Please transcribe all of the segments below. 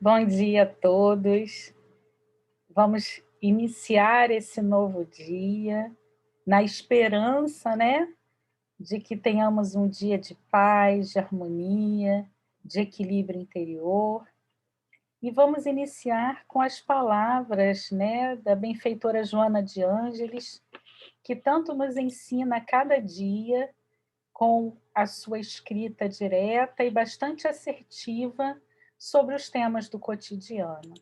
Bom dia a todos. Vamos iniciar esse novo dia na esperança, né, de que tenhamos um dia de paz, de harmonia, de equilíbrio interior. E vamos iniciar com as palavras, né, da benfeitora Joana de Ângeles, que tanto nos ensina a cada dia com a sua escrita direta e bastante assertiva sobre os temas do cotidiano.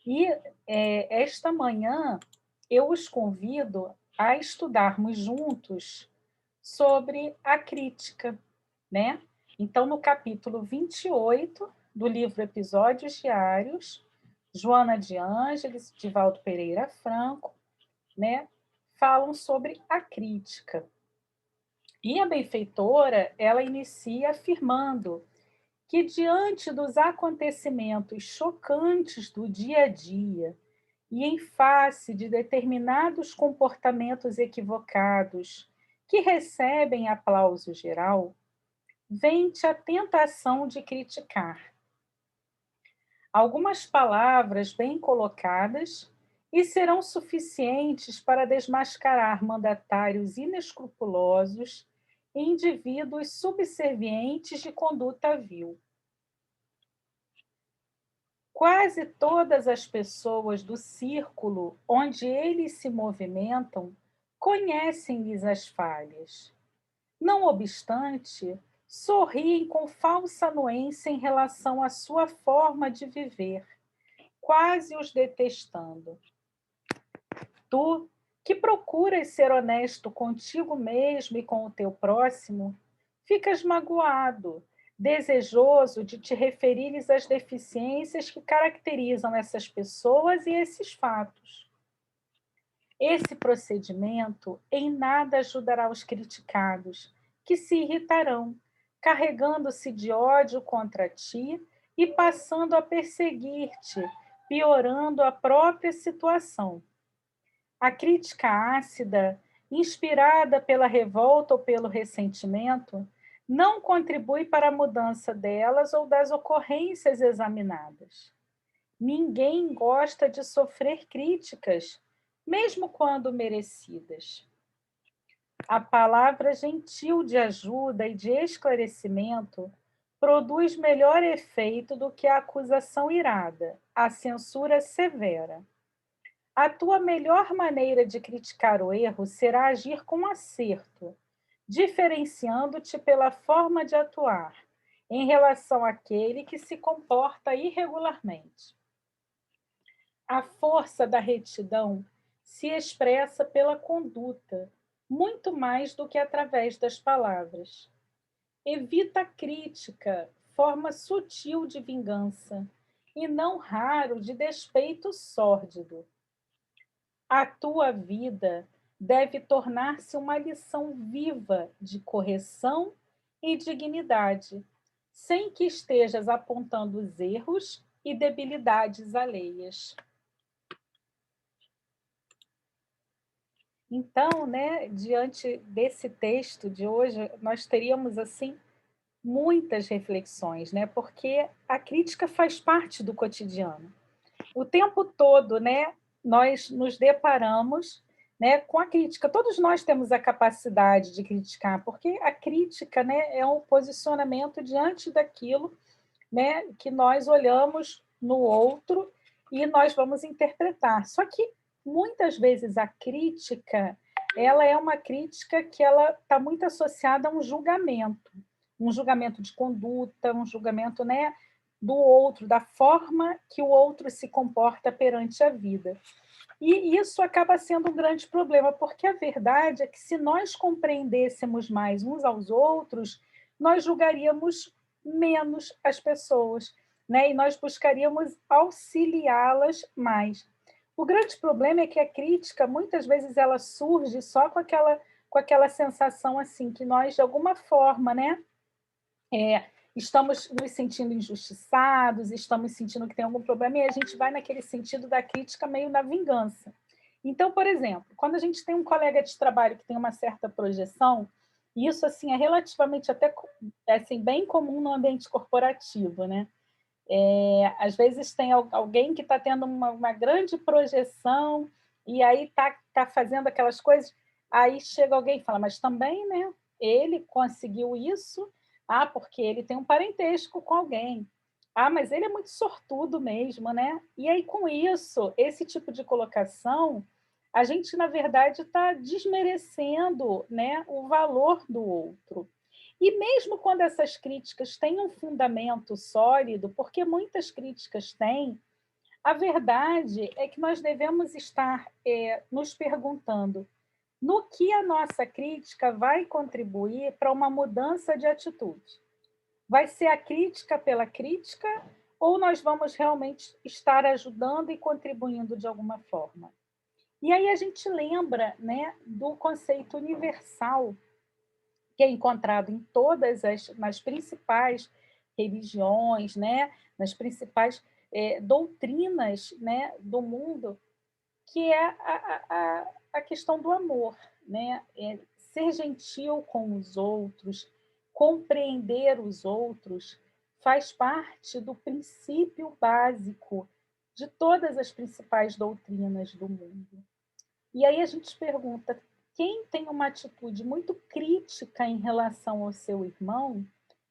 E esta manhã eu os convido a estudarmos juntos sobre a crítica, né? Então, no capítulo 28 do livro Episódios Diários, Joana de Ângeles, Divaldo Pereira Franco, né, falam sobre a crítica. E a benfeitora, ela inicia afirmando que, diante dos acontecimentos chocantes do dia a dia e em face de determinados comportamentos equivocados que recebem aplauso geral, vem-te a tentação de criticar. Algumas palavras bem colocadas e serão suficientes para desmascarar mandatários inescrupulosos e indivíduos subservientes de conduta vil. Quase todas as pessoas do círculo onde eles se movimentam conhecem-lhes as falhas. Não obstante, sorriem com falsa anuência em relação à sua forma de viver, quase os detestando. Tu, que procuras ser honesto contigo mesmo e com o teu próximo, ficas magoado, desejoso de te referires às deficiências que caracterizam essas pessoas e esses fatos. Esse procedimento em nada ajudará os criticados, que se irritarão, carregando-se de ódio contra ti e passando a perseguir-te, piorando a própria situação. A crítica ácida, inspirada pela revolta ou pelo ressentimento, não contribui para a mudança delas ou das ocorrências examinadas. Ninguém gosta de sofrer críticas, mesmo quando merecidas. A palavra gentil de ajuda e de esclarecimento produz melhor efeito do que a acusação irada, a censura severa. A tua melhor maneira de criticar o erro será agir com acerto, diferenciando-te pela forma de atuar em relação àquele que se comporta irregularmente. A força da retidão se expressa pela conduta, muito mais do que através das palavras. Evita a crítica, forma sutil de vingança, e não raro de despeito sórdido. A tua vida deve tornar-se uma lição viva de correção e dignidade, sem que estejas apontando os erros e debilidades alheias. Então, né, diante desse texto de hoje, nós teríamos assim muitas reflexões, né? Porque a crítica faz parte do cotidiano. O tempo todo, né, nós nos deparamos, né, com a crítica. Todos nós temos a capacidade de criticar, porque a crítica, né, é um posicionamento diante daquilo, né, que nós olhamos no outro e nós vamos interpretar. Só que muitas vezes a crítica, ela é uma crítica que ela está muito associada a um julgamento de conduta, um julgamento, né, do outro, da forma que o outro se comporta perante a vida. E isso acaba sendo um grande problema, porque a verdade é que se nós compreendêssemos mais uns aos outros, nós julgaríamos menos as pessoas, né? E nós buscaríamos auxiliá-las mais. O grande problema é que a crítica, muitas vezes, ela surge só com aquela sensação assim, que nós, de alguma forma, né, estamos nos sentindo injustiçados, estamos sentindo que tem algum problema, e a gente vai naquele sentido da crítica meio na vingança. Então, por exemplo, quando a gente tem um colega de trabalho que tem uma certa projeção, e isso assim, é relativamente até assim, bem comum no ambiente corporativo, né? Às vezes tem alguém que está tendo uma grande projeção e aí tá fazendo aquelas coisas, aí chega alguém e fala, mas também, né? Ele conseguiu isso, porque ele tem um parentesco com alguém. Mas ele é muito sortudo mesmo, né? E aí, com isso, esse tipo de colocação, a gente, na verdade, está desmerecendo, né, o valor do outro. E mesmo quando essas críticas têm um fundamento sólido, porque muitas críticas têm, a verdade é que nós devemos estar nos perguntando no que a nossa crítica vai contribuir para uma mudança de atitude. Vai ser a crítica pela crítica ou nós vamos realmente estar ajudando e contribuindo de alguma forma? E aí a gente lembra, né, do conceito universal que é encontrado em todas nas principais religiões, né, nas principais doutrinas, né, do mundo, que é a questão do amor, né? Ser gentil com os outros, compreender os outros, faz parte do princípio básico de todas as principais doutrinas do mundo. E aí a gente pergunta, quem tem uma atitude muito crítica em relação ao seu irmão,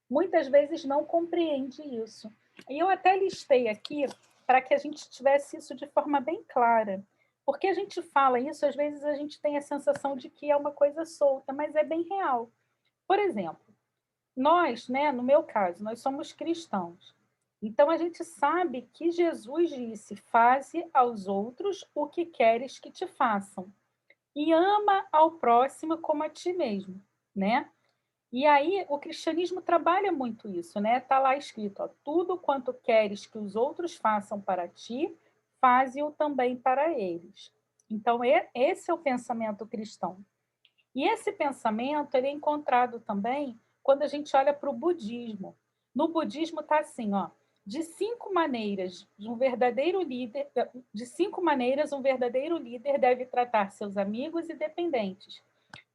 muitas vezes não compreende isso. E eu até listei aqui para que a gente tivesse isso de forma bem clara. Porque a gente fala isso, às vezes a gente tem a sensação de que é uma coisa solta, mas é bem real. Por exemplo, nós, né, no meu caso, nós somos cristãos. Então a gente sabe que Jesus disse: "Faze aos outros o que queres que te façam, e ama ao próximo como a ti mesmo", né? E aí o cristianismo trabalha muito isso, né? Está lá escrito, ó, tudo quanto queres que os outros façam para ti, faze-o também para eles. Então, esse é o pensamento cristão. E esse pensamento ele é encontrado também quando a gente olha para o budismo. No budismo está assim, ó, de 5 maneiras um verdadeiro líder deve tratar seus amigos e dependentes,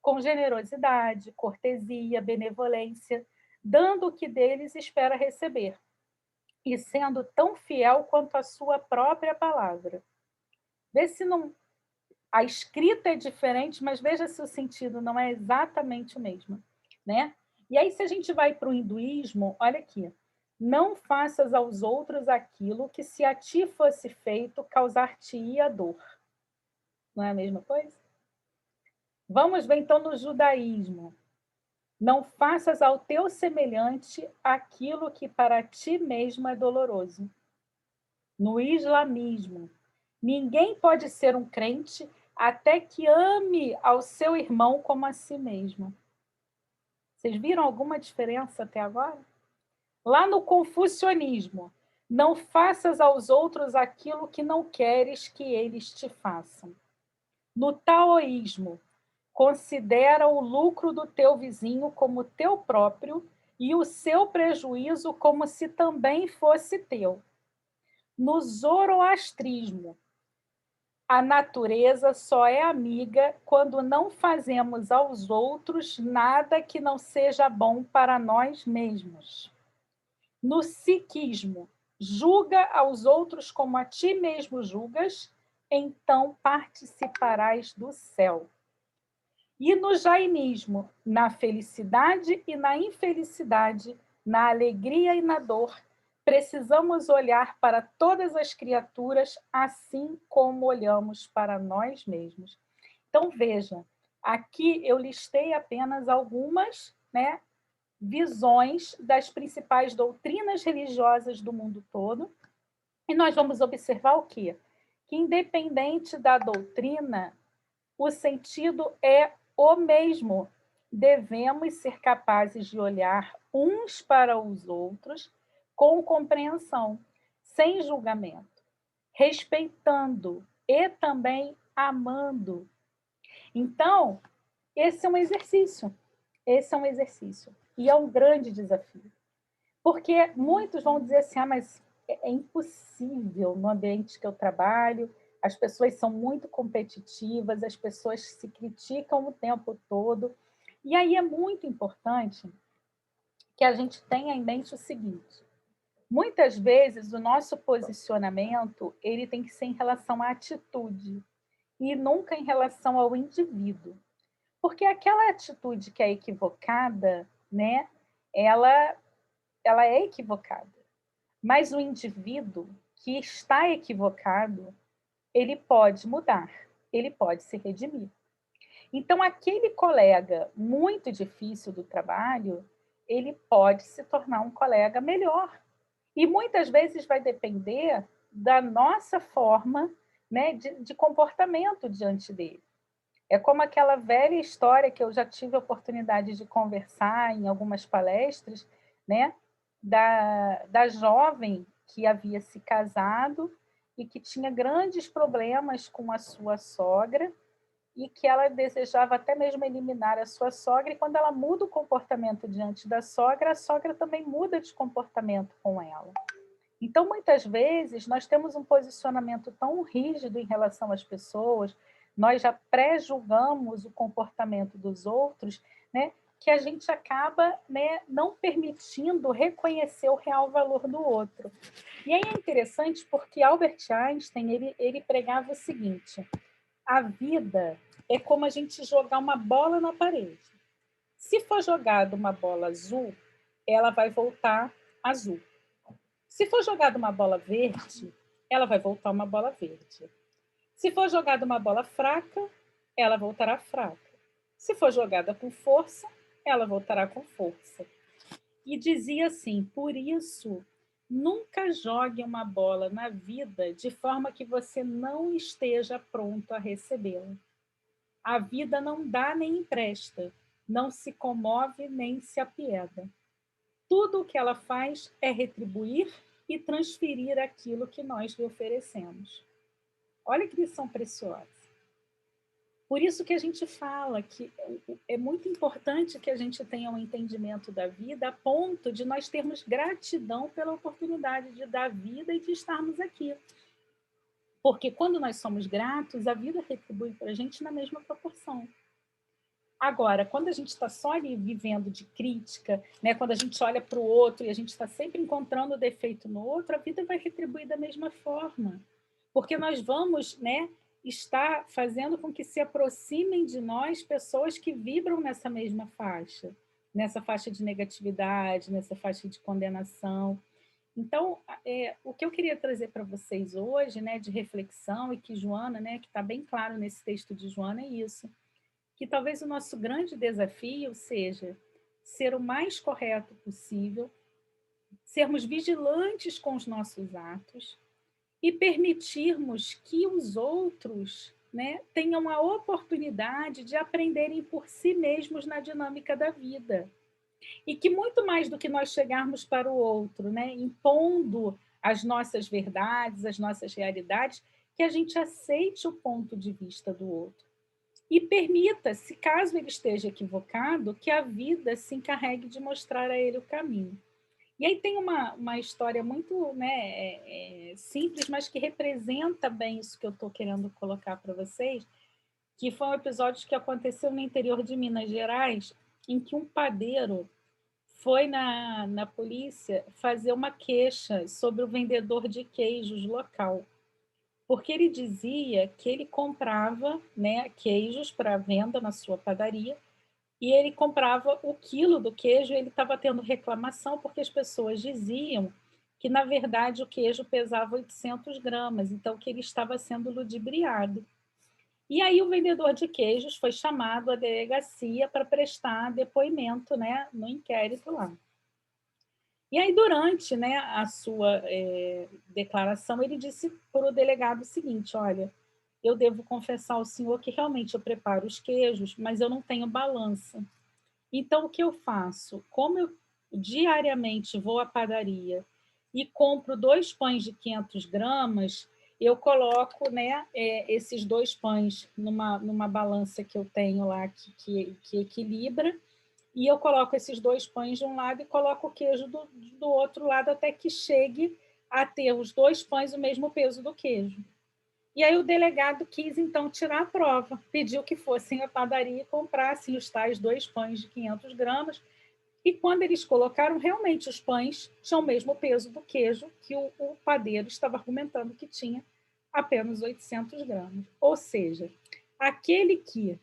com generosidade, cortesia, benevolência, dando o que deles espera receber, e sendo tão fiel quanto a sua própria palavra. Vê se não. A escrita é diferente, mas veja se o sentido não é exatamente o mesmo, né? E aí, se a gente vai para o hinduísmo, olha aqui. Não faças aos outros aquilo que, se a ti fosse feito, causar-te-ia dor. Não é a mesma coisa? Vamos ver então no judaísmo. Não faças ao teu semelhante aquilo que para ti mesmo é doloroso. No islamismo, ninguém pode ser um crente até que ame ao seu irmão como a si mesmo. Vocês viram alguma diferença até agora? Lá no confucionismo, não faças aos outros aquilo que não queres que eles te façam. No taoísmo, considera o lucro do teu vizinho como teu próprio e o seu prejuízo como se também fosse teu. No zoroastrismo, a natureza só é amiga quando não fazemos aos outros nada que não seja bom para nós mesmos. No sikhismo, julga aos outros como a ti mesmo julgas, então participarás do céu. E no jainismo, na felicidade e na infelicidade, na alegria e na dor, precisamos olhar para todas as criaturas assim como olhamos para nós mesmos. Então, veja, aqui eu listei apenas algumas, né, visões das principais doutrinas religiosas do mundo todo, e nós vamos observar o quê? Que, independente da doutrina, o sentido é o mesmo. Devemos ser capazes de olhar uns para os outros com compreensão, sem julgamento, respeitando e também amando. Então, esse é um exercício. Esse é um exercício. E é um grande desafio. Porque muitos vão dizer assim, mas é impossível no ambiente que eu trabalho, as pessoas são muito competitivas, as pessoas se criticam o tempo todo. E aí é muito importante que a gente tenha em mente o seguinte: Muitas vezes, o nosso posicionamento, ele tem que ser em relação à atitude, e nunca em relação ao indivíduo. Porque aquela atitude que é equivocada, né, ela, ela é equivocada. Mas o indivíduo que está equivocado, ele pode mudar, ele pode se redimir. Então, aquele colega muito difícil do trabalho, ele pode se tornar um colega melhor. E muitas vezes vai depender da nossa forma, né, de comportamento diante dele. É como aquela velha história que eu já tive a oportunidade de conversar em algumas palestras, né, da jovem que havia se casado e que tinha grandes problemas com a sua sogra, e que ela desejava até mesmo eliminar a sua sogra, e quando ela muda o comportamento diante da sogra, a sogra também muda de comportamento com ela. Então, muitas vezes, nós temos um posicionamento tão rígido em relação às pessoas, nós já pré-julgamos o comportamento dos outros, né, que a gente acaba, né, não permitindo reconhecer o real valor do outro. E aí é interessante porque Albert Einstein, ele pregava o seguinte: a vida é como a gente jogar uma bola na parede. Se for jogada uma bola azul, ela vai voltar azul. Se for jogada uma bola verde, ela vai voltar uma bola verde. Se for jogada uma bola fraca, ela voltará fraca. Se for jogada com força, ela voltará com força. E dizia assim: por isso, nunca jogue uma bola na vida de forma que você não esteja pronto a recebê-la. A vida não dá nem empresta, não se comove nem se apieda. Tudo o que ela faz é retribuir e transferir aquilo que nós lhe oferecemos. Olha que lição preciosa. Por isso que a gente fala que é muito importante que a gente tenha um entendimento da vida a ponto de nós termos gratidão pela oportunidade de dar vida e de estarmos aqui. Porque quando nós somos gratos, a vida retribui para a gente na mesma proporção. Agora, quando a gente está só ali vivendo de crítica, né, quando a gente olha para o outro e a gente está sempre encontrando defeito no outro, a vida vai retribuir da mesma forma. Porque nós vamos, né, estar fazendo com que se aproximem de nós pessoas que vibram nessa faixa de negatividade, nessa faixa de condenação. Então, o que eu queria trazer para vocês hoje, né, de reflexão, e que Joana, né, que está bem claro nesse texto de Joana, é isso: que talvez o nosso grande desafio seja ser o mais correto possível, sermos vigilantes com os nossos atos e permitirmos que os outros, né, tenham a oportunidade de aprenderem por si mesmos na dinâmica da vida. E que muito mais do que nós chegarmos para o outro, né, impondo as nossas verdades, as nossas realidades, que a gente aceite o ponto de vista do outro. E permita, se caso ele esteja equivocado, que a vida se encarregue de mostrar a ele o caminho. E aí tem uma história muito, né, simples, mas que representa bem isso que eu estou querendo colocar para vocês, que foi um episódio que aconteceu no interior de Minas Gerais, em que um padeiro foi na polícia fazer uma queixa sobre o vendedor de queijos local, porque ele dizia que ele comprava, né, queijos para venda na sua padaria, e ele comprava o quilo do queijo, e ele estava tendo reclamação porque as pessoas diziam que, na verdade, o queijo pesava 800 gramas, então que ele estava sendo ludibriado. E aí o vendedor de queijos foi chamado à delegacia para prestar depoimento, né, no inquérito lá. E aí, durante, né, a sua declaração, ele disse para o delegado o seguinte: olha, eu devo confessar ao senhor que realmente eu preparo os queijos, mas eu não tenho balança. Então, o que eu faço? Como eu diariamente vou à padaria e compro 2 pães de 500 gramas, eu coloco, né, esses 2 pães numa balança que eu tenho lá que equilibra, e eu coloco esses 2 pães de um lado e coloco o queijo do outro lado até que chegue a ter os 2 pães o mesmo peso do queijo. E aí o delegado quis, então, tirar a prova, pediu que fossem à padaria e comprassem os tais 2 pães de 500 gramas, E quando eles colocaram, realmente os pães tinham o mesmo peso do queijo que o padeiro estava argumentando que tinha apenas 800 gramas. Ou seja, aquele que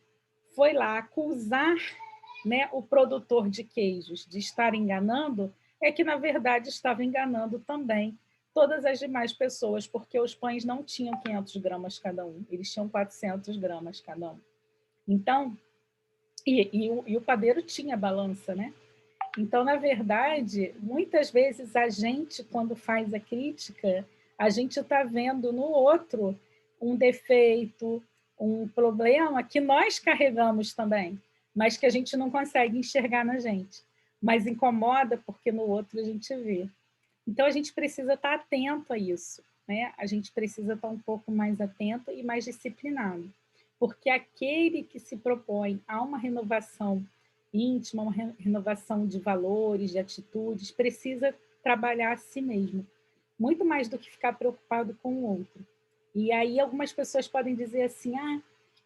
foi lá acusar, né, o produtor de queijos de estar enganando, é que, na verdade, estava enganando também todas as demais pessoas, porque os pães não tinham 500 gramas cada um, eles tinham 400 gramas cada um. Então, e o padeiro tinha balança, né? Então, na verdade, muitas vezes a gente, quando faz a crítica, a gente está vendo no outro um defeito, um problema que nós carregamos também, mas que a gente não consegue enxergar na gente. Mas incomoda porque no outro a gente vê. Então, a gente precisa estar atento a isso, né? A gente precisa estar um pouco mais atento e mais disciplinado, porque aquele que se propõe a uma renovação íntima, uma renovação de valores, de atitudes, precisa trabalhar a si mesmo, muito mais do que ficar preocupado com o outro. E aí algumas pessoas podem dizer assim,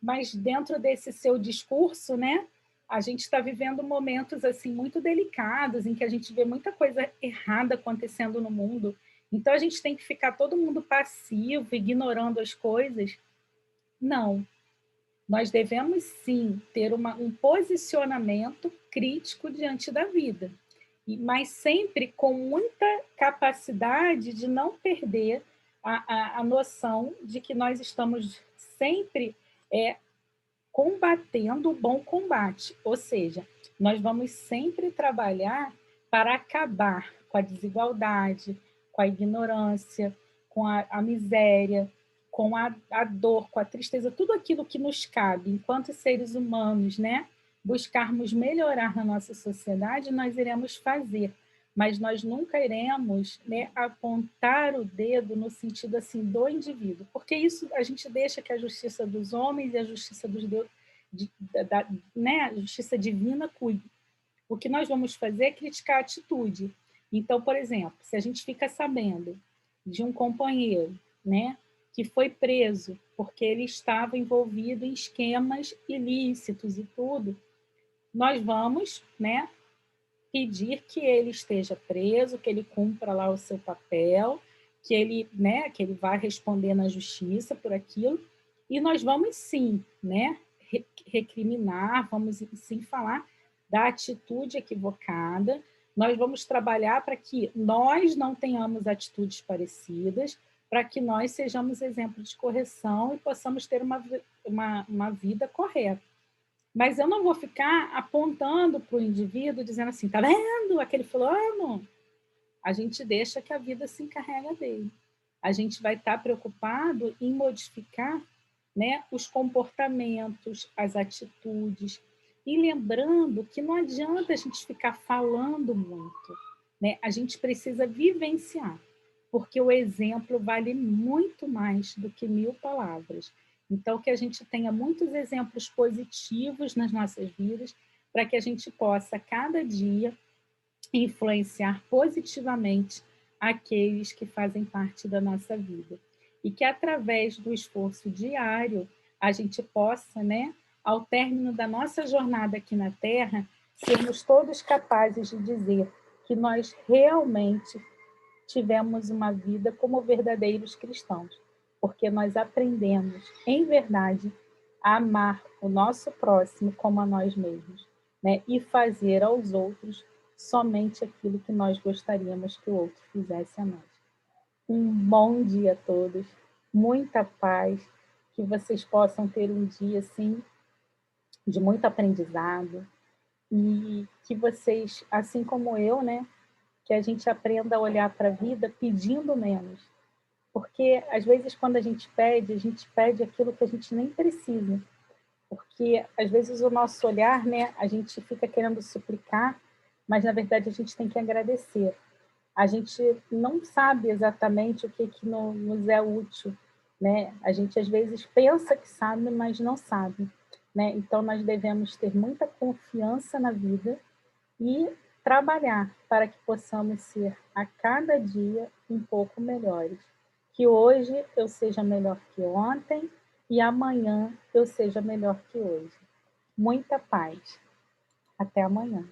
mas dentro desse seu discurso, né, a gente está vivendo momentos assim muito delicados, em que a gente vê muita coisa errada acontecendo no mundo. Então a gente tem que ficar todo mundo passivo, ignorando as coisas. Não. Nós devemos sim ter um posicionamento crítico diante da vida, mas sempre com muita capacidade de não perder a noção de que nós estamos sempre combatendo o bom combate, ou seja, nós vamos sempre trabalhar para acabar com a desigualdade, com a ignorância, com a miséria, com a dor, com a tristeza, tudo aquilo que nos cabe enquanto seres humanos, né? Buscarmos melhorar na nossa sociedade, nós iremos fazer, mas nós nunca iremos, né, apontar o dedo no sentido assim do indivíduo, porque isso a gente deixa que a justiça dos homens e a justiça dos deuses, né, a justiça divina cuide. O que nós vamos fazer é criticar a atitude. Então, por exemplo, se a gente fica sabendo de um companheiro, né, que foi preso porque ele estava envolvido em esquemas ilícitos e tudo, nós vamos, né, pedir que ele esteja preso, que ele cumpra lá o seu papel, que ele, né, que ele vá responder na justiça por aquilo, e nós vamos sim, né, recriminar, vamos sim falar da atitude equivocada, nós vamos trabalhar para que nós não tenhamos atitudes parecidas, para que nós sejamos exemplo de correção e possamos ter uma vida correta. Mas eu não vou ficar apontando para o indivíduo, dizendo assim, tá vendo aquele fulano? A gente deixa que a vida se encarrega dele. A gente vai estar preocupado em modificar, né, os comportamentos, as atitudes, e lembrando que não adianta a gente ficar falando muito, né? A gente precisa vivenciar, porque o exemplo vale muito mais do que 1000 palavras. Então, que a gente tenha muitos exemplos positivos nas nossas vidas, para que a gente possa, cada dia, influenciar positivamente aqueles que fazem parte da nossa vida. E que, através do esforço diário, a gente possa, né, ao término da nossa jornada aqui na Terra, sermos todos capazes de dizer que nós realmente tivemos uma vida como verdadeiros cristãos, porque nós aprendemos, em verdade, a amar o nosso próximo como a nós mesmos, né? E fazer aos outros somente aquilo que nós gostaríamos que o outro fizesse a nós. Um bom dia a todos, muita paz, que vocês possam ter um dia assim de muito aprendizado e que vocês, assim como eu, né, que a gente aprenda a olhar para a vida pedindo menos. Porque, às vezes, quando a gente pede aquilo que a gente nem precisa. Porque, às vezes, o nosso olhar, né, a gente fica querendo suplicar, mas, na verdade, a gente tem que agradecer. A gente não sabe exatamente o que nos é útil, né? A gente, às vezes, pensa que sabe, mas não sabe, né? Então, nós devemos ter muita confiança na vida e trabalhar para que possamos ser a cada dia um pouco melhores. Que hoje eu seja melhor que ontem e amanhã eu seja melhor que hoje. Muita paz. Até amanhã.